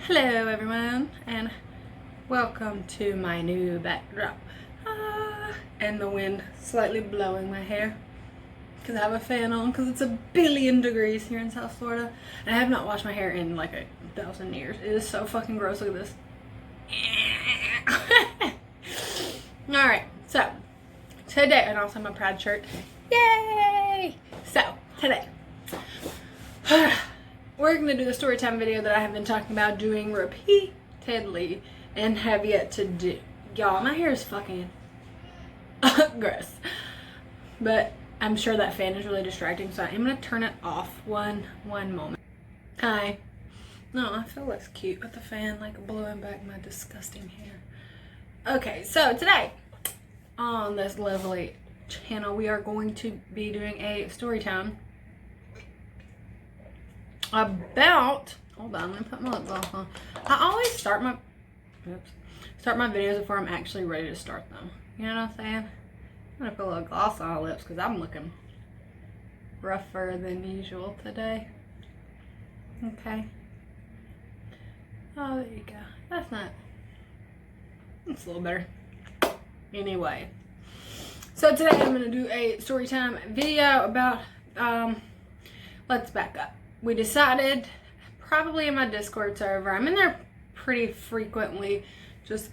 Hello everyone, and welcome to my new backdrop. And the wind slightly blowing my hair because I have a fan on because it's a billion degrees here in South Florida. And I have not washed my hair in like 1,000 years. It is so fucking gross. Look at this. Alright, so today, and also my Pride shirt. Yay! So, today we're going to do the story time video that I have been talking about doing repeatedly and have yet to do. Y'all, my hair is fucking gross. But I'm sure that fan is really distracting, so I am going to turn it off one moment. Hi. No, I feel less cute with the fan like blowing back my disgusting hair. Okay, so today on this lovely channel we are going to be doing a story time about, hold on, let me put my lip gloss on. I always start my videos before I'm actually ready to start them. You know what I'm saying? I'm gonna put a little gloss on my lips because I'm looking rougher than usual today. Okay. Oh, there you go. That's a little better. Anyway. So today I'm gonna do a story time video about, let's back up. We decided, probably in my Discord server, I'm in there pretty frequently just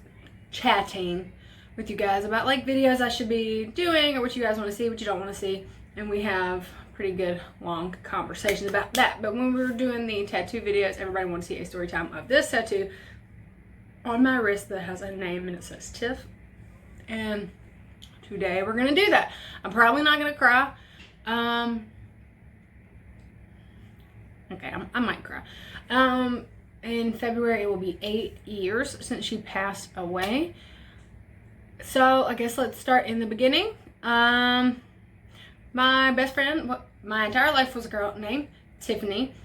chatting with you guys about like videos I should be doing or what you guys want to see, what you don't want to see, and we have pretty good long conversations about that. But when we were doing the tattoo videos, everybody wanted to see a story time of this tattoo on my wrist that has a name and it says Tiff, and today we're gonna do that. I'm probably not gonna cry. Okay, I might cry. In February, it will be 8 years since she passed away. So, I guess let's start in the beginning. My best friend, my entire life was a girl named Tiffany.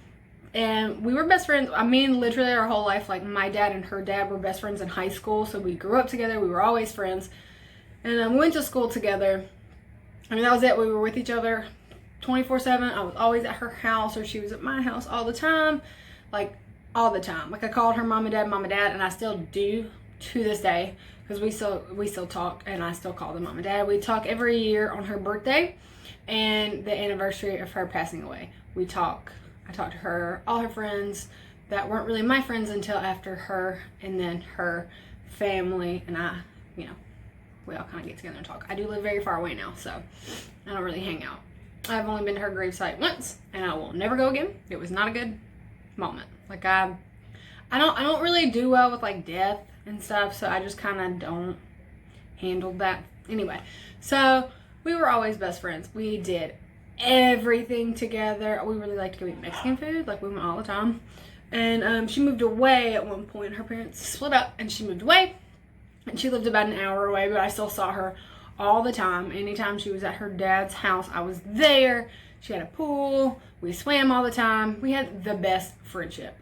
And we were best friends, I mean, literally our whole life. Like, my dad and her dad were best friends in high school. So, we grew up together. We were always friends. And we went to school together. I mean, that was it. We were with each other 24/7. I was always at her house, or she was at my house all the time, like all the time. Like I called her mom and dad, and I still do to this day because we still talk, and I still call them mom and dad. We talk every year on her birthday and the anniversary of her passing away. I talk to her, all her friends that weren't really my friends until after her, and then her family and I, you know, we all kind of get together and talk. I do live very far away now, so I don't really hang out. I've only been to her gravesite once, and I will never go again. It was not a good moment. Like I don't really do well with like death and stuff, so I just kind of don't handle that. Anyway, so we were always best friends. We did everything together. We really liked to go eat Mexican food. Like we went all the time. And she moved away at one point. Her parents split up, and she moved away. And she lived about an hour away, but I still saw her all the time. Anytime she was at her dad's house, I was there. She had a pool. We swam all the time. We had the best friendship.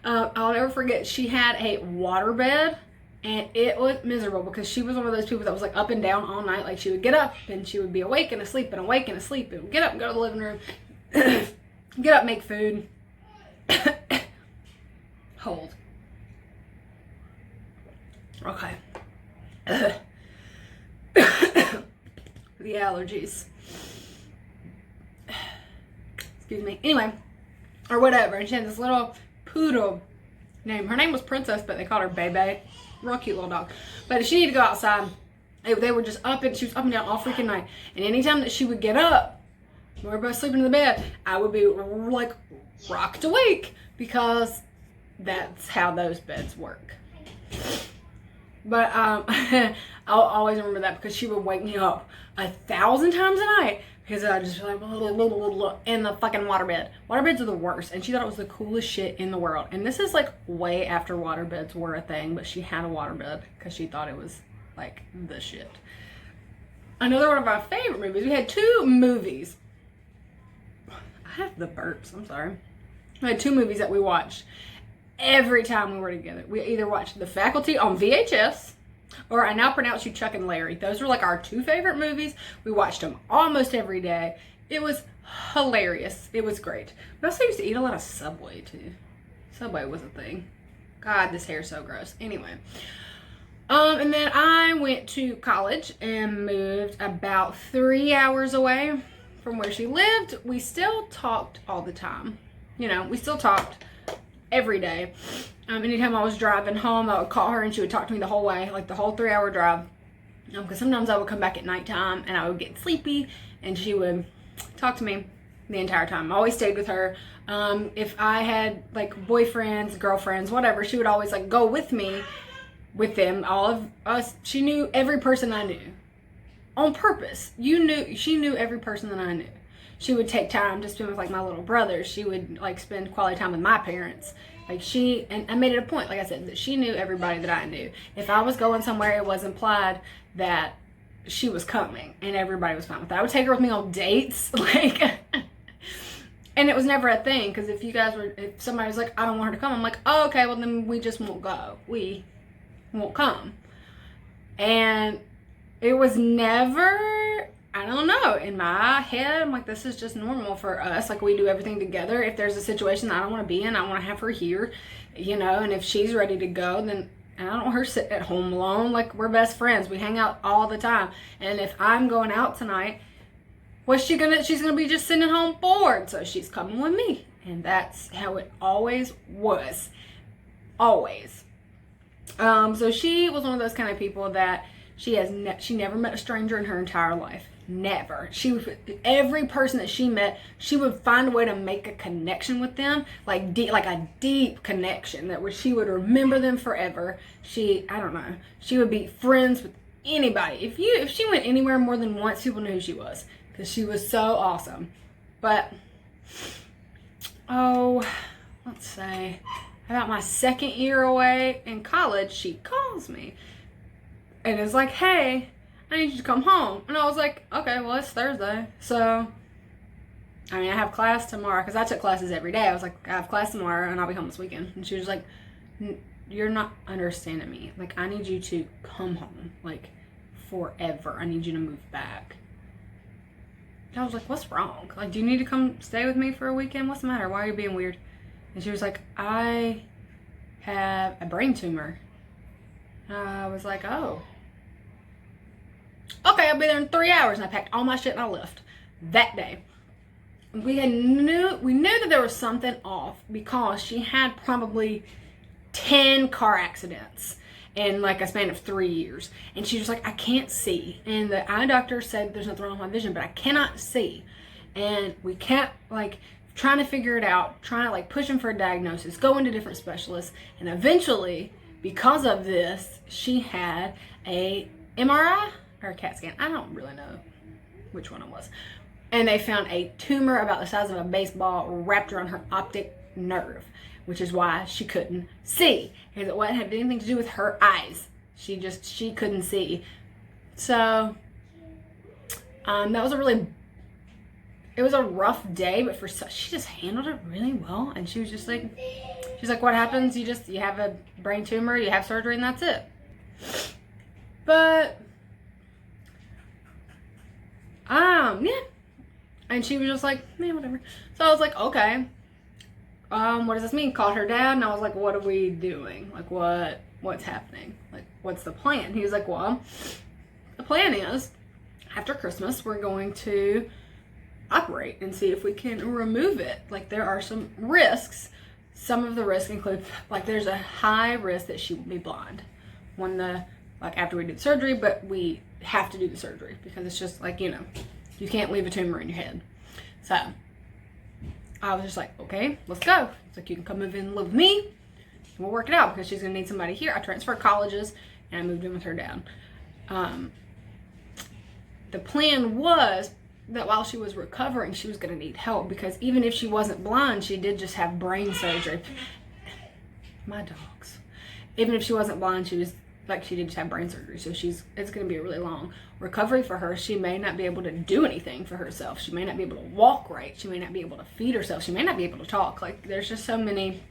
I'll never forget, she had a waterbed, and it was miserable because she was one of those people that was like up and down all night. Like she would get up and she would be awake and asleep and awake and asleep and get up and go to the living room, get up, make food, hold. Okay. The allergies. Excuse me. Anyway, or whatever. And she had this little poodle name. Her name was Princess, but they called her Bebe. Real cute little dog. But if she needed to go outside, they were just up, and she was up and down all freaking night. And anytime that she would get up, we were both sleeping in the bed, I would be like rocked awake because that's how those beds work. But I'll always remember that because she would wake me up 1,000 times a night because I just like in the fucking waterbed. Waterbeds are the worst, and she thought it was the coolest shit in the world. And this is like way after waterbeds were a thing, but she had a waterbed because she thought it was like the shit. Another one of our favorite movies. We had 2 movies. I have the burps. I'm sorry. We had 2 movies that we watched every time we were together. We either watched The Faculty on VHS, or I Now Pronounce You Chuck and Larry. Those were like our 2 favorite movies. We watched them almost every day. It was hilarious. It was great. We also used to eat a lot of Subway too. Subway was a thing. God, this hair is so gross. Anyway. And then I went to college and moved about 3 hours away from where she lived. We still talked all the time. You know, we still talked every day. Anytime I was driving home, I would call her and she would talk to me the whole way, like the whole 3 hour drive. Because sometimes I would come back at nighttime and I would get sleepy and she would talk to me the entire time. I always stayed with her. If I had like boyfriends, girlfriends, whatever, she would always like go with me with them, all of us. She knew every person I knew on purpose. She knew every person that I knew. She would take time to spend with like my little brothers. She would like spend quality time with my parents. Like and I made it a point, like I said, that she knew everybody that I knew. If I was going somewhere, it was implied that she was coming and everybody was fine with that. I would take her with me on dates, like, and it was never a thing. Because if somebody was like, I don't want her to come, I'm like, oh, okay, well then we just won't go. We won't come. And it was never, I don't know, in my head, I'm like, this is just normal for us. Like, we do everything together. If there's a situation that I don't want to be in, I want to have her here, you know, and if she's ready to go, then I don't want her sitting at home alone. Like, we're best friends. We hang out all the time. And if I'm going out tonight, she's gonna be just sitting at home bored. So she's coming with me. And that's how it always was. Always. So she was one of those kind of people that she never met a stranger in her entire life. Never. Every person that she met, she would find a way to make a connection with them, like a deep connection that she would remember them forever. I don't know. She would be friends with anybody. If she went anywhere more than once, people knew who she was because she was so awesome. But let's say about my second year away in college, she calls me and is like, hey, I need you to come home. And I was like, okay, well, it's Thursday. So, I mean, I have class tomorrow because I took classes every day. I was like, I have class tomorrow and I'll be home this weekend. And she was like, you're not understanding me. Like, I need you to come home, like, forever. I need you to move back. And I was like, what's wrong? Like, do you need to come stay with me for a weekend? What's the matter? Why are you being weird? And she was like, I have a brain tumor. And I was like, oh. Okay, I'll be there in 3 hours. And I packed all my shit and I left that day. We knew that there was something off because she had probably 10 car accidents in like a span of 3 years. And she was like, I can't see. And the eye doctor said there's nothing wrong with my vision, but I cannot see. And we kept like trying to figure it out, trying to like pushing for a diagnosis, going to different specialists. And eventually, because of this, she had a MRI or a CAT scan. I don't really know which one it was. And they found a tumor about the size of a baseball wrapped around her optic nerve, which is why she couldn't see. Because it wouldn't have anything to do with her eyes. She couldn't see. So, that was it was a rough day, but she just handled it really well. And she was just like, she's like, what happens? You have a brain tumor, you have surgery, and that's it. But, yeah. And she was just like, man, whatever. So I was like, okay. What does this mean? Called her dad, and I was like, what are we doing? Like, what's happening? Like, what's the plan? He was like, well, the plan is, after Christmas, we're going to operate and see if we can remove it. Like, there are some risks. Some of the risks include, like, there's a high risk that she will be blind after we do the surgery, but we have to do the surgery because it's just like, you know, you can't leave a tumor in your head. So I was just like, okay, let's go. It's like, you can come move in and live with me and we'll work it out because she's gonna need somebody here. I transferred colleges and I moved in with her dad. The plan was that while she was recovering, she was gonna need help because even if she wasn't blind, she did just have brain surgery. My dogs. Even if she wasn't blind, she did just have brain surgery. So it's going to be a really long recovery for her. She may not be able to do anything for herself. She may not be able to walk right. She may not be able to feed herself. She may not be able to talk. Like, there's so many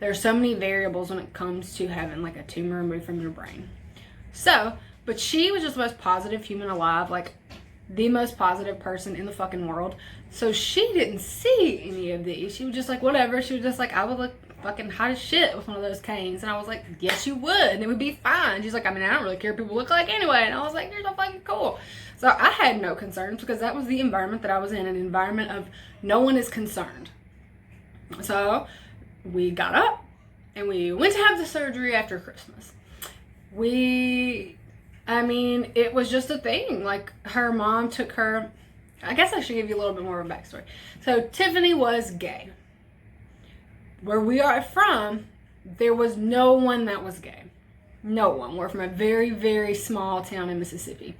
variables when it comes to having like a tumor removed from your brain. So, but she was just the most positive human alive, like the most positive person in the fucking world. So she didn't see any of these. She was just like, whatever. She was just like, I would look fucking hot as shit with one of those canes. And I was like, yes, you would. And it would be fine. She's like, I mean, I don't really care what people look like anyway. And I was like, you're so fucking cool. So I had no concerns because that was the environment that I was in, an environment of no one is concerned. So we got up and we went to have the surgery after Christmas. It was just a thing. Like, her mom took her, I guess I should give you a little bit more of a backstory. So Tiffany was gay. Where we are from, there was no one that was gay. No one. We're from a very, very small town in Mississippi.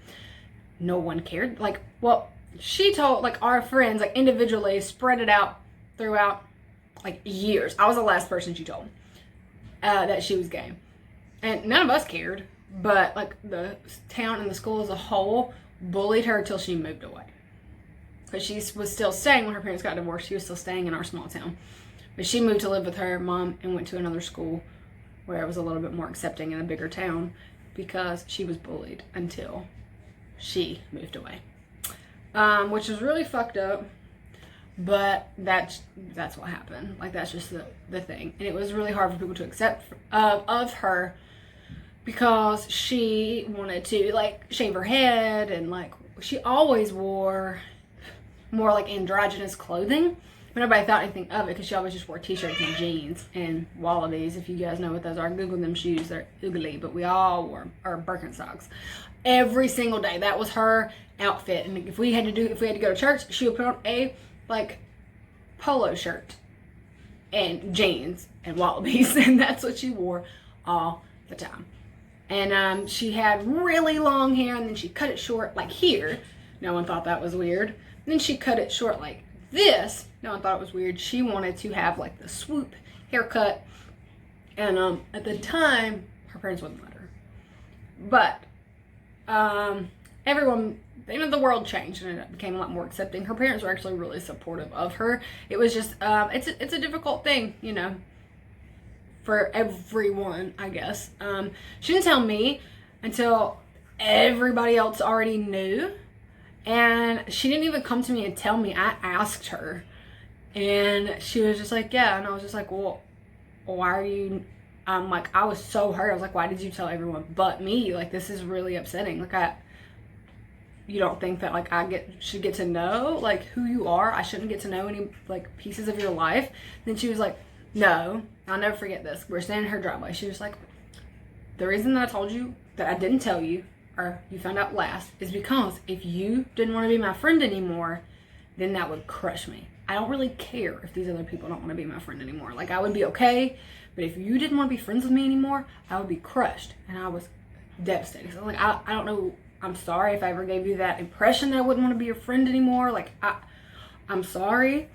No one cared. Like, well, she told, like, our friends, like, individually spread it out throughout, like, years. I was the last person she told that she was gay. And none of us cared. But, like, the town and the school as a whole bullied her until she moved away. Because she was still staying when her parents got divorced. She was still staying in our small town. But she moved to live with her mom and went to another school where it was a little bit more accepting in a bigger town because she was bullied until she moved away. Which is really fucked up. But that's what happened. Like, that's just the thing. And it was really hard for people to accept of her because she wanted to, like, shave her head and, like, she always wore more, like, androgynous clothing. But nobody thought anything of it because she always just wore t-shirts and jeans and wallabies. If you guys know what those are, Google them shoes. They're ugly, but we all wore our Birkenstocks every single day. That was her outfit. And if we had to go to church, she would put on a, like, polo shirt and jeans and wallabies, and that's what she wore all the time. And she had really long hair, and then she cut it short like here. No one thought that was weird. And then she cut it short like this. No one thought it was weird. She wanted to have, like, the swoop haircut. And at the time, her parents wouldn't let her. But everyone, the world changed and it became a lot more accepting. Her parents were actually really supportive of her. It was just, it's a difficult thing, you know, for everyone, I guess. She didn't tell me until everybody else already knew. And she didn't even come to me and tell me. I asked her. And she was just like, yeah. And I was just like, well, why are you... like, I was so hurt. I was like, why did you tell everyone but me? Like, this is really upsetting. Like, you don't think that, like, should get to know, like, who you are? I shouldn't get to know any, like, pieces of your life? Then she was like, no. I'll never forget this. We're standing in her driveway. She was like, the reason that I told you that I didn't tell you, or you found out last, is because if you didn't want to be my friend anymore, then that would crush me. I don't really care if these other people don't want to be my friend anymore. Like, I would be okay, but if you didn't want to be friends with me anymore, I would be crushed. And I was devastated. So, like, I don't know. I'm sorry if I ever gave you that impression that I wouldn't want to be your friend anymore. Like, I'm sorry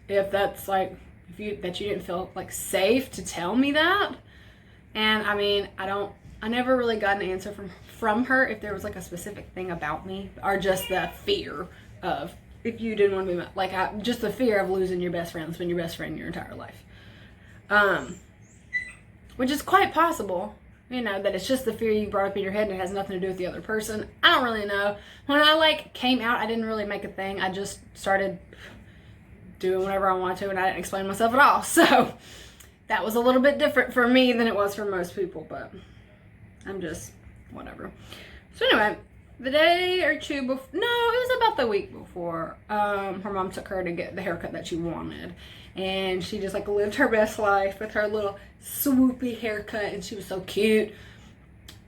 if that's, like, that you didn't feel, like, safe to tell me that. And, I mean, I never really got an answer from her if there was, like, a specific thing about me, or just the fear of, if you didn't want to be just the fear of losing your best friend that's been your best friend your entire life. Which is quite possible, you know, that it's just the fear you brought up in your head and it has nothing to do with the other person. I don't really know. When I, like, came out, I didn't really make a thing. I just started doing whatever I wanted to, and I didn't explain myself at all. So that was a little bit different for me than it was for most people, but I'm just whatever. So anyway, the day or two before, no, it was about the week before, her mom took her to get the haircut that she wanted. And she just, like, lived her best life with her little swoopy haircut, and she was so cute.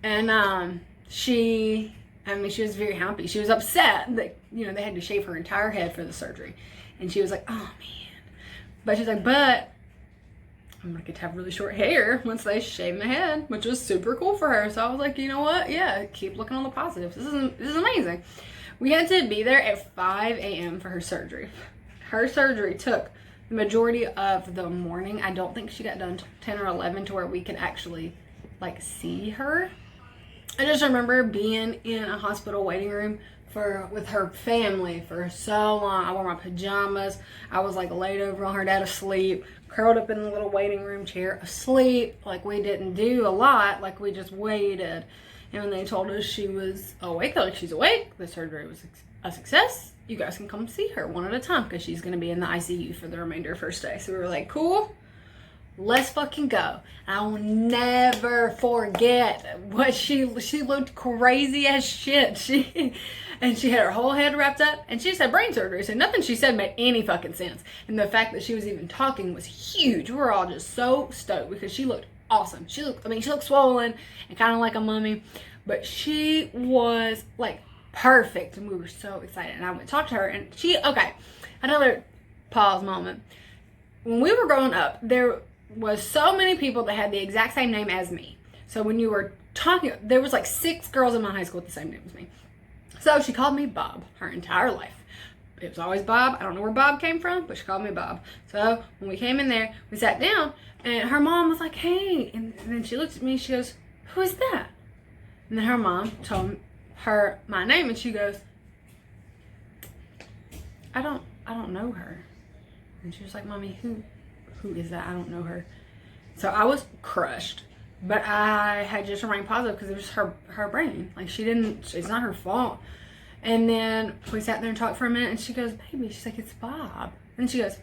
And she was very happy. She was upset that, you know, they had to shave her entire head for the surgery. And she was like, oh man. But she's like, but I'm gonna get to have really short hair once they shave my head, which was super cool for her. So I was like, you know what? Yeah, keep looking on the positives. This is amazing. We had to be there at 5 a.m. for her surgery. Her surgery took the majority of the morning. I don't think she got done 10 or 11 to where we could actually, like, see her. I just remember being in a hospital waiting room with her family for so long. I wore my pajamas. I was, like, laid over on her dad asleep, curled up in the little waiting room chair asleep. Like, we didn't do a lot. Like, we just waited. And when they told us she was awake, they're like, she's awake. The surgery was a success. You guys can come see her one at a time because she's going to be in the ICU for the remainder of her stay. So we were like, cool. let's fucking go. I will never forget what she looked crazy as shit. And she had her whole head wrapped up, and she just had brain surgery, so nothing she said made any fucking sense. And the fact that she was even talking was huge. We were all just so stoked because she looked awesome. She looked swollen and kind of like a mummy, but she was like perfect, and we were so excited. And I went to talk to her, and another pause moment. When we were growing up, there was so many people that had the exact same name as me. So when you were talking, there was like 6 girls in my high school with the same name as me. So she called me Bob her entire life. It was always Bob. I don't know where Bob came from, but she called me Bob. So when we came in there, we sat down, and her mom was like, hey. And then she looked at me, she goes, who is that? And then her mom told her my name, and she goes, I don't know her. And she was like, Mommy, who is that? I don't know her. So I was crushed. But I had just remained positive because it was her brain. Like, it's not her fault. And then we sat there and talked for a minute, and she goes, baby, she's like, it's Bob. And she goes,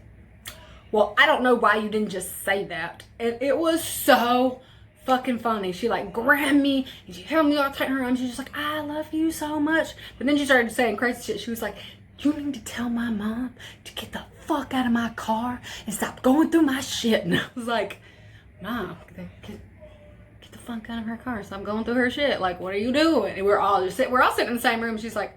well, I don't know why you didn't just say that. And it was so fucking funny. She like grabbed me, and she held me all tight in her arms. She's just like, I love you so much. But then she started saying crazy shit. She was like, you need to tell my mom to get the fuck out of my car and stop going through my shit. And I was like, Mom, get the fuck out of her car. Stop going through her shit. Like, what are you doing? And we're all sitting in the same room. She's like,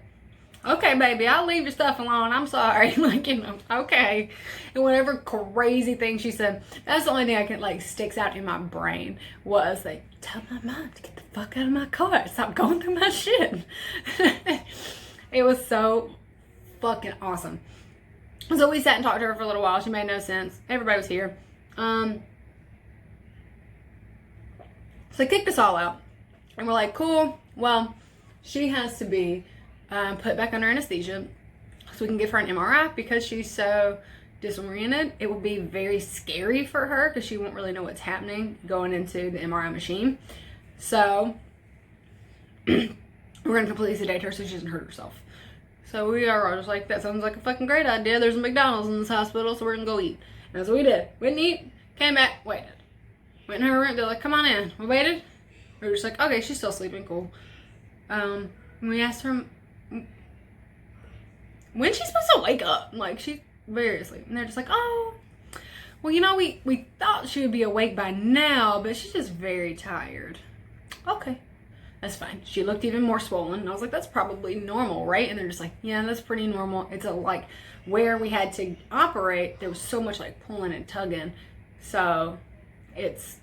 okay, baby, I'll leave your stuff alone. I'm sorry. Like, okay. And whatever crazy thing she said, that's the only thing I can, like, sticks out in my brain was, like, tell my mom to get the fuck out of my car. Stop going through my shit. It was so fucking awesome. So we sat and talked to her for a little while. She made no sense. Everybody was here. So they kicked us all out. And we're like, cool. Well, she has to be put back under anesthesia so we can give her an MRI because she's so disoriented. It will be very scary for her because she won't really know what's happening going into the MRI machine. So we're going to completely sedate her so she doesn't hurt herself. So we are just like, that sounds like a fucking great idea. There's a McDonald's in this hospital, so we're going to go eat. And that's what we did. Went and eat, came back, waited. Went in her room, they're like, come on in. We waited. We were just like, okay, she's still sleeping, cool. We asked her, when's she supposed to wake up? Like, she's very asleep. And they're just like, oh, well, you know, we thought she would be awake by now, but she's just very tired. Okay. That's fine. She looked even more swollen. And I was like, that's probably normal, right? And they're just like, yeah, that's pretty normal. It's like where we had to operate, there was so much like pulling and tugging. So it's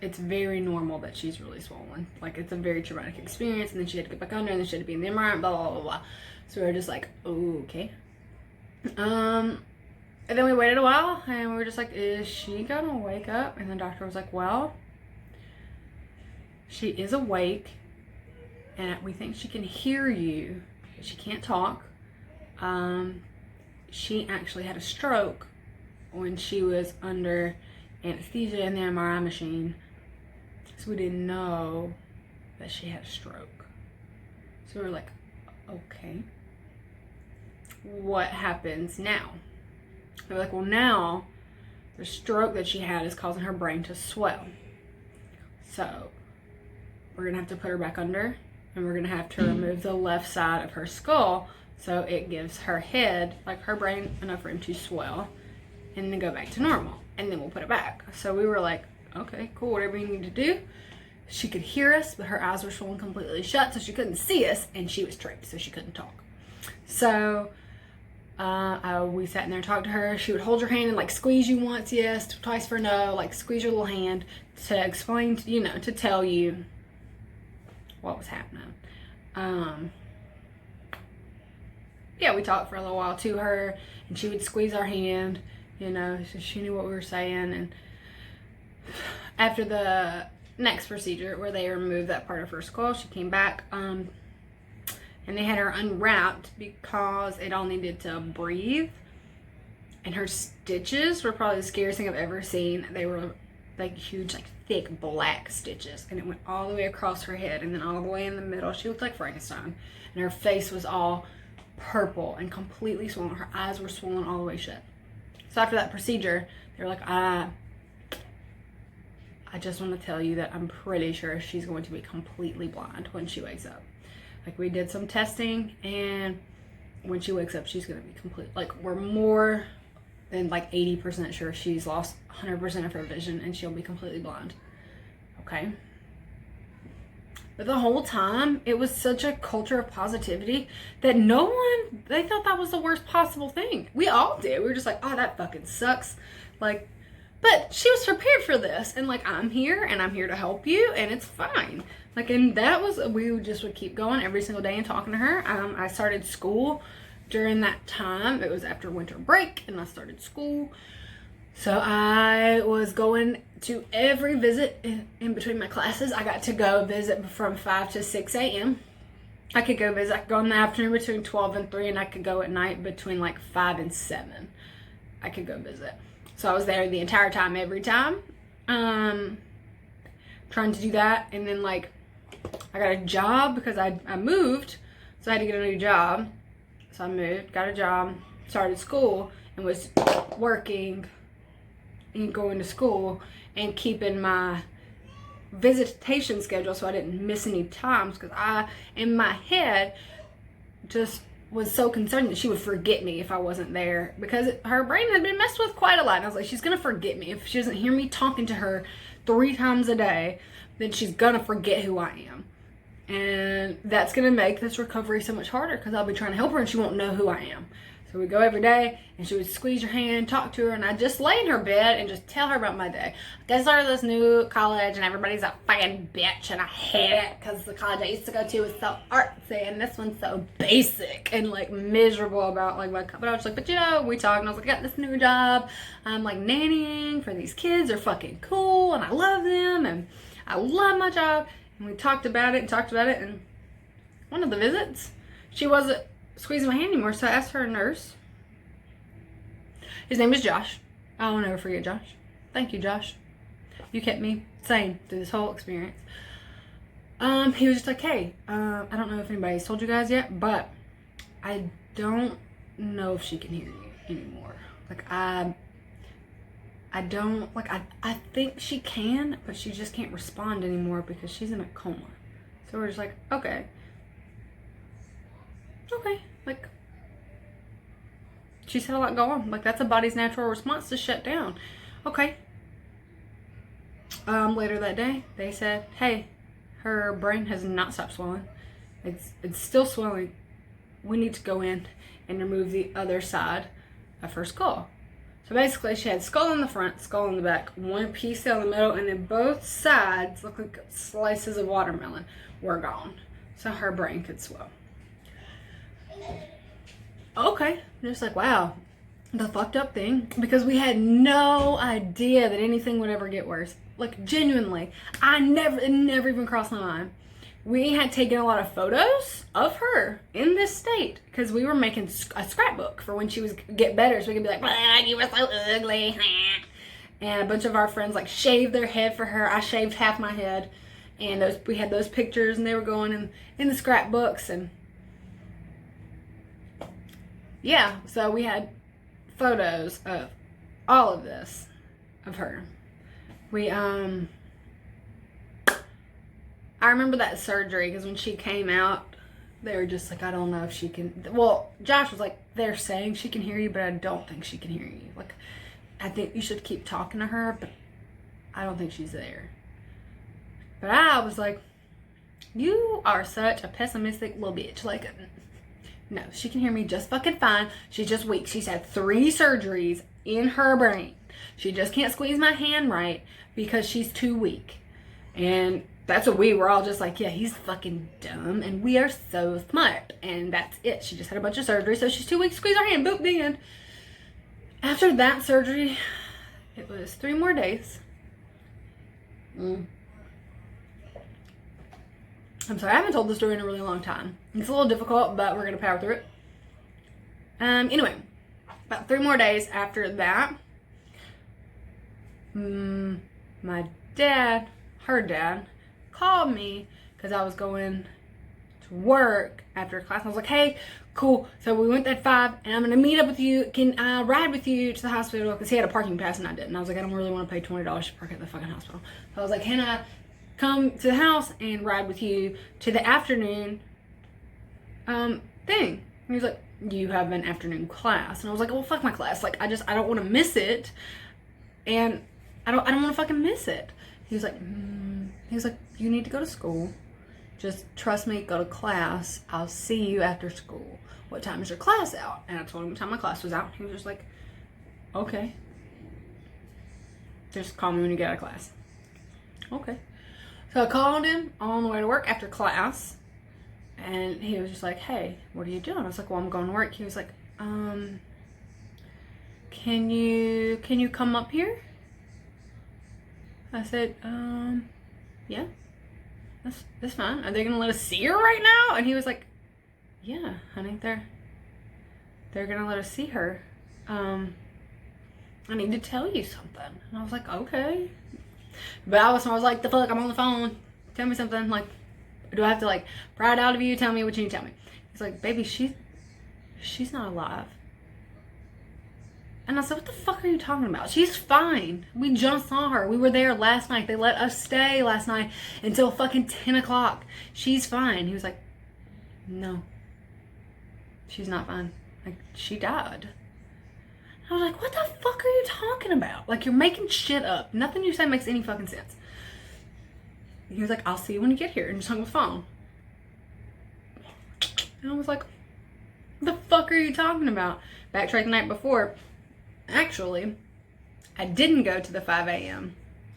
very normal that she's really swollen. Like, it's a very traumatic experience. And then she had to get back under, and then she had to be in the MRI, blah, blah, blah, blah. So we were just like, okay. And then we waited a while, and we were just like, is she gonna wake up? And the doctor was like, well, she is awake, and we think she can hear you, but she can't talk. She actually had a stroke when she was under anesthesia in the MRI machine, so we didn't know that she had a stroke. So we were like, okay, what happens now? They were like, well, now the stroke that she had is causing her brain to swell. So we're going to have to put her back under, and we're going to have to remove the left side of her skull so it gives her head, like her brain, enough room to swell and then go back to normal. And then we'll put it back. So we were like, okay, cool, whatever you need to do. She could hear us, but her eyes were swollen completely shut, so she couldn't see us, and she was tripped, so she couldn't talk. So we sat in there and talked to her. She would hold your hand and like squeeze you once yes, twice for no, like squeeze your little hand to explain, to tell you what was happening. Yeah, we talked for a little while to her, and she would squeeze our hand, so she knew what we were saying. And after the next procedure where they removed that part of her skull, she came back, and they had her unwrapped because it all needed to breathe. And her stitches were probably the scariest thing I've ever seen. They were like huge, like thick black stitches, and it went all the way across her head and then all the way in the middle. She looked like Frankenstein, and her face was all purple and completely swollen. Her eyes were swollen all the way shut. So after that procedure, they were like, I just want to tell you that I'm pretty sure she's going to be completely blind when she wakes up. Like, we did some testing, and when she wakes up, she's going to be we're more than like 80% sure she's lost 100% of her vision and she'll be completely blind. Okay? But the whole time, it was such a culture of positivity that they thought that was the worst possible thing. We all did. We were just like, oh, that fucking sucks. Like, but she was prepared for this. And like, I'm here and I'm here to help you and it's fine. Like, and we would keep going every single day and talking to her. I started school during that time. It was after winter break and I started school. So I was going to every visit in between my classes. I got to go visit from 5 to 6 a.m. I could go in the afternoon between 12 and 3, and I could go at night between like 5 and 7. I could go visit. So I was there the entire time, every time. Trying to do that. And then like, I got a job because I moved. So I had to get a new job. So I moved, got a job, started school, and was working and going to school and keeping my visitation schedule so I didn't miss any times, because I, in my head, just was so concerned that she would forget me if I wasn't there, because her brain had been messed with quite a lot. And I was like, she's gonna forget me. If she doesn't hear me talking to her 3 times a day, then she's gonna forget who I am. And that's gonna make this recovery so much harder, because I'll be trying to help her and she won't know who I am. So we'd go every day, and she would squeeze your hand, talk to her, and I'd just lay in her bed and just tell her about my day. I started this new college, and everybody's a fucking bitch, and I hate it, because the college I used to go to was so artsy, and this one's so basic and, like, miserable about, like, but I was like, but, you know, we talked, and I was like, I got this new job. I'm, like, nannying for these kids. They're fucking cool, and I love them, and I love my job. And we talked about it, and one of the visits, she wasn't squeezing my hand anymore, so I asked her nurse. His name is Josh. I'll never forget Josh. Thank you, Josh. You kept me sane through this whole experience. He was just like, hey, I don't know if anybody's told you guys yet, but I don't know if she can hear you anymore. Like, I think she can, but she just can't respond anymore because she's in a coma. So we're just like, okay, like, she's had a lot go on. Like, that's a body's natural response to shut down. Okay. Later that day, they said, hey, her brain has not stopped swelling. It's still swelling. We need to go in and remove the other side of her skull. So basically, she had skull in the front, skull in the back, one piece down the middle, and then both sides look like slices of watermelon were gone. So her brain could swell. Okay, just like, wow, the fucked up thing, because we had no idea that anything would ever get worse. Like, genuinely, it never even crossed my mind. We had taken a lot of photos of her in this state because we were making a scrapbook for when she was get better, so we could be like, you were so ugly. And a bunch of our friends like shaved their head for her. I shaved half my head, and we had those pictures, and they were going in the scrapbooks. And yeah, so we had photos of all of this, of her. I remember that surgery because when she came out, they were just like, I don't know if she can. Well, Josh was like, they're saying she can hear you, but I don't think she can hear you. Like, I think you should keep talking to her, but I don't think she's there. But I was like, you are such a pessimistic little bitch. Like, no, she can hear me just fucking fine. She's just weak. She's had 3 surgeries in her brain. She just can't squeeze my hand right because she's too weak. And that's what we were all just like, yeah, he's fucking dumb and we are so smart. And that's it. She just had a bunch of surgery, so she's too weak to squeeze her hand. Boop, the end. After that surgery, it was 3 more days. I'm sorry, I haven't told this story in a really long time. It's a little difficult, but we're going to power through it. Anyway, about 3 more days after that, my dad, her dad, called me because I was going to work after class. And I was like, hey, cool. So we went at 5 and I'm going to meet up with you. Can I ride with you to the hospital? Because he had a parking pass and I didn't. I was like, I don't really want to pay $20 to park at the fucking hospital. So I was like, can I come to the house and ride with you to the afternoon thing? And he was like, you have an afternoon class. And I was like, well, fuck my class. Like, I don't want to miss it. And I don't want to fucking miss it. He was like, you need to go to school. Just trust me, go to class. I'll see you after school. What time is your class out? And I told him what time my class was out. He was just like, okay. Just call me when you get out of class. Okay. So I called him on the way to work after class. And he was just like, hey, what are you doing? I was like, well, I'm going to work. He was like, can you come up here? I said, yeah, that's fine. Are they gonna let us see her right now? And he was like, yeah, honey, they're gonna let us see her. I need to tell you something. And I was like, okay. But I was like, the fuck, I'm on the phone. Tell me something. Like, do I have to like pry it out of you? Tell me what you need to tell me. He's like, baby, she's not alive. And I said, what the fuck are you talking about? She's fine. We just saw her. We were there last night. They let us stay last night until fucking 10 o'clock. She's fine. He was like, no, she's not fine. Like, she died. I was like, what the fuck are you talking about? Like, you're making shit up. Nothing you say makes any fucking sense. He was like, I'll see you when you get here. And just hung the phone. And I was like, what the fuck are you talking about? Backtrack the night before. Actually, I didn't go to the 5 a.m.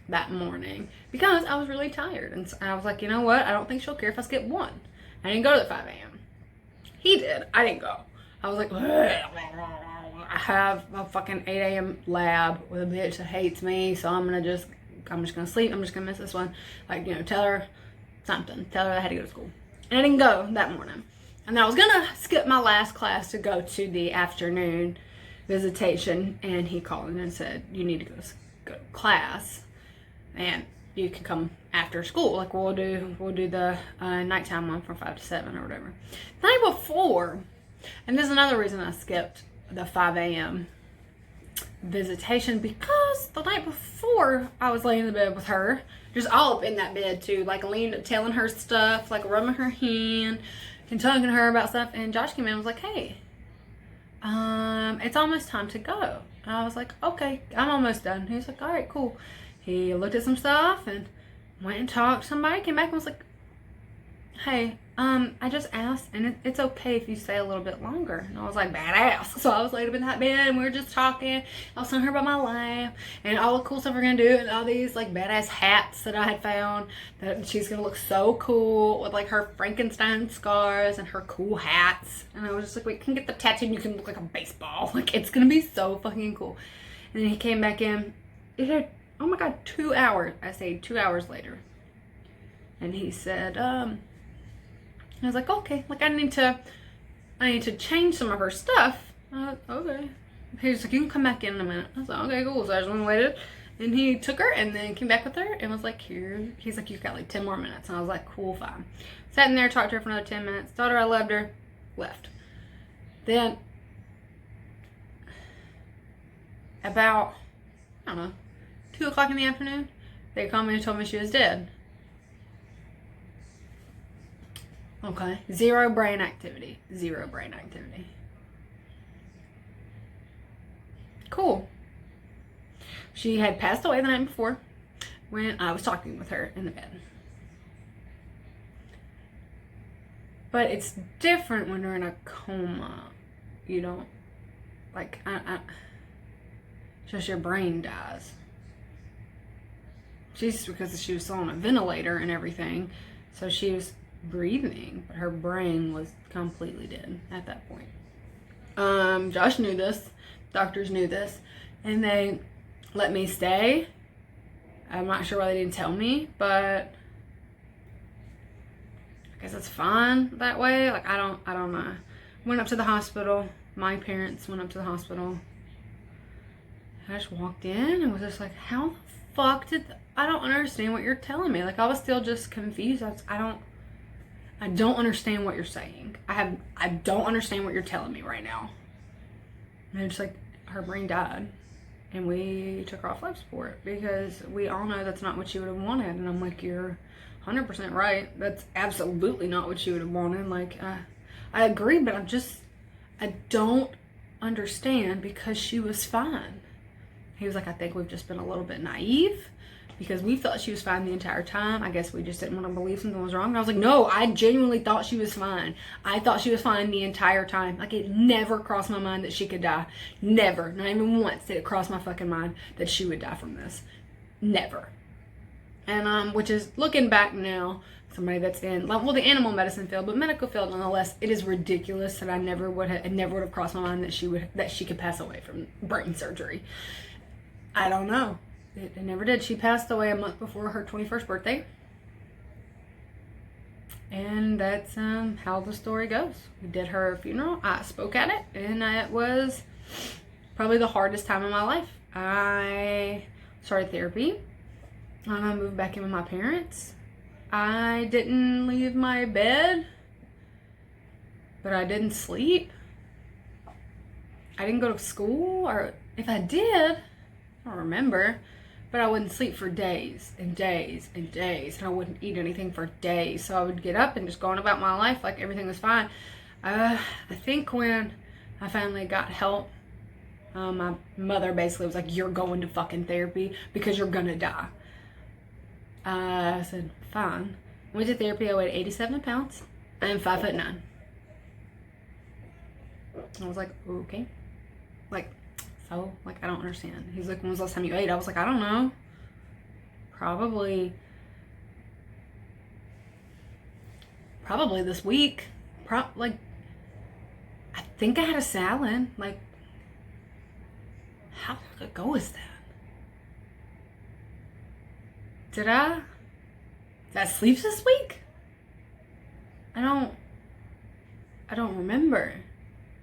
that morning because I was really tired. And so I was like, you know what? I don't think she'll care if I skip one. I didn't go to the 5 a.m. He did. I didn't go. I was like, I have a fucking 8 a.m. lab with a bitch that hates me. So I'm just going to sleep. I'm just going to miss this one. Like, tell her something. Tell her I had to go to school. And I didn't go that morning. And I was going to skip my last class to go to the afternoon visitation, and he called in and said, you need to go to class and you can come after school. Like, we'll do the nighttime one from 5 to 7 or whatever. The night before, and this is another reason I skipped the 5 a.m. visitation, because the night before I was laying in the bed with her, just all up in that bed too, like telling her stuff, like rubbing her hand and talking to her about stuff. And Josh came in and was like, hey, it's almost time to go. And I was like, okay, I'm almost done. He was like, all right, cool. He looked at some stuff and went and talked to somebody, came back and was like, hey, I just asked, and it's okay if you stay a little bit longer. And I was like, badass. So I was laid up in that bed and we were just talking. I was telling her about my life and all the cool stuff we're gonna do, and all these like badass hats that I had found that she's gonna look so cool with like her Frankenstein scars and her cool hats. And I was just like, wait, can get the tattoo and you can look like a baseball. Like, it's gonna be so fucking cool. And then he came back in. It had, oh my god, 2 hours. I stayed 2 hours later. And he said, I was like, okay, like I need to change some of her stuff. Okay. He was like, you can come back in a minute. I was like, okay, cool. So I just went and waited. And he took her and then came back with her and was like, here. He's like, you've got like 10 more minutes. And I was like, cool, fine. Sat in there, talked to her for another 10 minutes, told her I loved her, left. Then, about, I don't know, 2 o'clock in the afternoon, they called me and told me she was dead. Okay. Zero brain activity. Zero brain activity. Cool. She had passed away the night before when I was talking with her in the bed. But it's different when you're in a coma. You don't, like, just your brain dies. Because she was still on a ventilator and everything. So she was breathing, but her brain was completely dead at that point. Josh knew this, doctors knew this, and they let me stay. I'm not sure why they didn't tell me, but I guess it's fine that way. Like, I don't know. Went up to the hospital. My parents went up to the hospital. I just walked in and was just like, how the fuck I don't understand what you're telling me. Like, I was still just confused. I don't understand what you're saying. I don't understand what you're telling me right now. And it's like, her brain died. And we took her off life support because we all know that's not what she would have wanted. And I'm like, you're 100% right. That's absolutely not what she would have wanted. Like, I agree, but I don't understand because she was fine. He was like, I think we've just been a little bit naive because we thought she was fine the entire time. I guess we just didn't want to believe something was wrong. And I was like, no, I genuinely thought she was fine. I thought she was fine the entire time. Like, it never crossed my mind that she could die. Never. Not even once did it cross my fucking mind that she would die from this. Never. And, which is, looking back now, somebody that's in, well, the animal medicine field, but medical field nonetheless, it is ridiculous that it never would have crossed my mind that she could pass away from brain surgery. I don't know. It never did. She passed away a month before her 21st birthday. And that's how the story goes. We did her funeral. I spoke at it. And it was probably the hardest time of my life. I started therapy. I moved back in with my parents. I didn't leave my bed. But I didn't sleep. I didn't go to school. Or if I did, I don't remember. But I wouldn't sleep for days and days and days. And I wouldn't eat anything for days. So I would get up and just go on about my life like everything was fine. I think when I finally got help, my mother basically was like, you're going to fucking therapy because you're gonna die. I said, fine. Went to therapy. I weighed 87 pounds. I'm 5'9". I was like, okay. Like, so, like, I don't understand. He's like, when was the last time you ate? I was like, I don't know. Probably this week. Like, I think I had a salad. Like, how long ago is that? Did I sleep this week? I don't remember.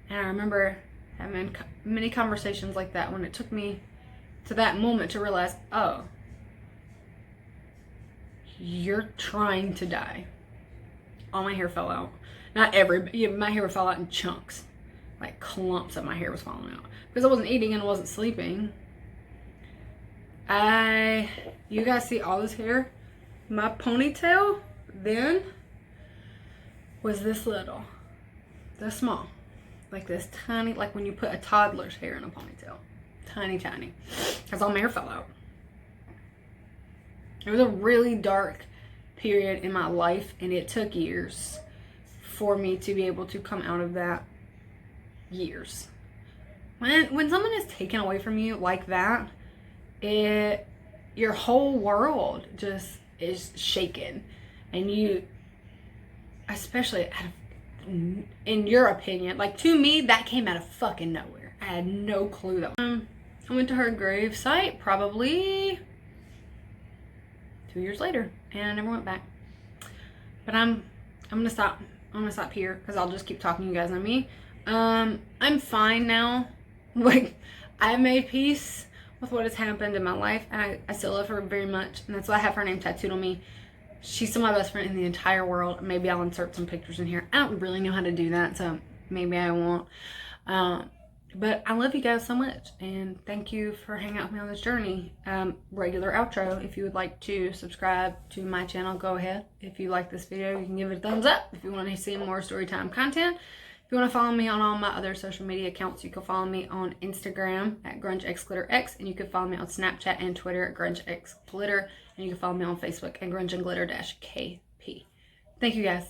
And I remember having many conversations like that when it took me to that moment to realize, oh, you're trying to die. All my hair fell out. Not my hair fell out in chunks. Like clumps of my hair was falling out. Because I wasn't eating and I wasn't sleeping. You guys see all this hair? My ponytail then was this little. This small. Like this tiny, like when you put a toddler's hair in a ponytail. Tiny, tiny. Because all my hair fell out. It was a really dark period in my life, and it took years for me to be able to come out of that. Years. When someone is taken away from you like that, your whole world just is shaken. And you, especially in your opinion, like to me, that came out of fucking nowhere. I had no clue that. I went to her grave site probably 2 years later, and I never went back. But I'm gonna stop. I'm gonna stop here because I'll just keep talking to you guys on me. I'm fine now. Like, I've made peace with what has happened in my life, and I still love her very much, and that's why I have her name tattooed on me. She's still my best friend in the entire world. Maybe I'll insert some pictures in here. I don't really know how to do that, so maybe I won't. But I love you guys so much, and thank you for hanging out with me on this journey. Regular outro. If you would like to subscribe to my channel, go ahead. If you like this video, you can give it a thumbs up. If you want to see more storytime content, if you want to follow me on all my other social media accounts, you can follow me on Instagram at grungexglitterx, and you can follow me on Snapchat and Twitter at grungexglitter, and you can follow me on Facebook at grungeandglitter-kp. Thank you guys.